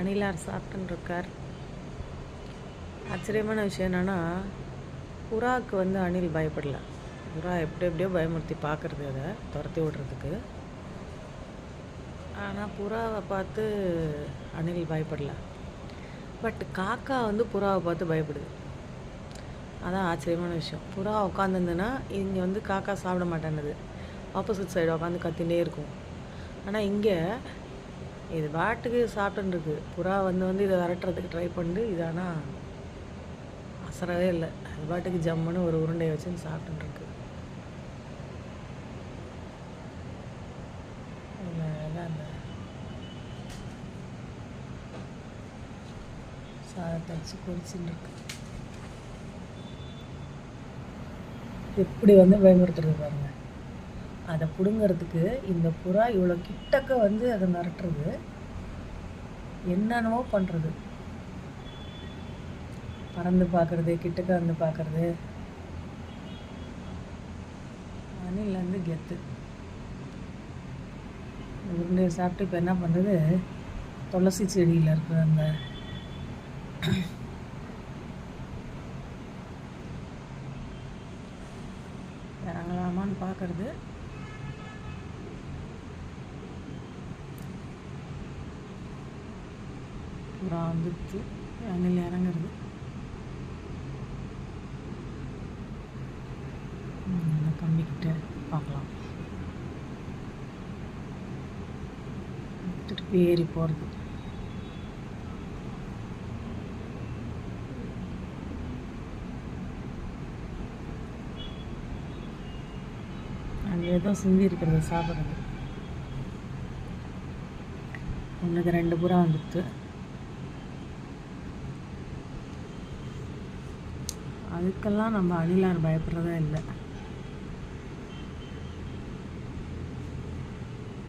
அணிலார் சாப்பிட்டுன்னு இருக்கார். ஆச்சரியமான விஷயம் என்னென்னா, புறாவுக்கு வந்து அணில் பயப்படல. புறா எப்படியோ பயமுறுத்தி பார்க்குறது அதை துரத்தி விடுறதுக்கு. ஆனால் புறாவை பார்த்து அணில் பயப்படல. பட் காக்கா வந்து புறாவை பார்த்து பயப்படுது. அதான் ஆச்சரியமான விஷயம். புறா உட்காந்துருந்துன்னா இங்கே வந்து காக்கா சாப்பிட மாட்டேன்னுது, ஆப்போசிட் சைடு உட்காந்து கத்தினே இருக்கும். ஆனால் இங்கே இது பாட்டுக்கு சாப்பிட்டுருக்கு. புறா வந்து இதை விரட்டுறதுக்கு ட்ரை பண்ணிட்டு இது ஆனால் அசரவே இல்லை. அது பாட்டுக்கு ஜம்முன்னு ஒரு உருண்டையை வச்சுன்னு சாப்பிட்டுருக்கு. அந்த சாதத்தை வச்சு பொரிச்சுன்னு இருக்கு. எப்படி வந்து பயமுறுத்துறது பாருங்க. அதை பிடுங்கிறதுக்கு இந்த புறா இவ்வளோ கிட்டக்க வந்து அதை மிரட்டுறது, என்னென்னவோ பண்ணுறது. பறந்து பார்க்குறது, கிட்டக்க வந்து பார்க்குறது. அணில் வந்து கெத்து. உருண்டையை சாப்பிட்டு இப்போ என்ன பண்ணுறது, துளசி செடியில் இருக்கிற அந்த இறங்கலாமான்னு பார்க்குறது. புறா வந்துச்சு, அணில் இறங்குறது. கம்பிக்கிட்ட பார்க்கலாம். திருப்பி ஏறி போகிறது. அங்கே ஏதோ சிந்தி இருக்கிறத சாப்பிட்றது. ஒன்றுக்கு 2 புறா வந்துடுது. அதுக்கெல்லாம் நம்ம அணிலார் பயப்படுறதே இல்லை.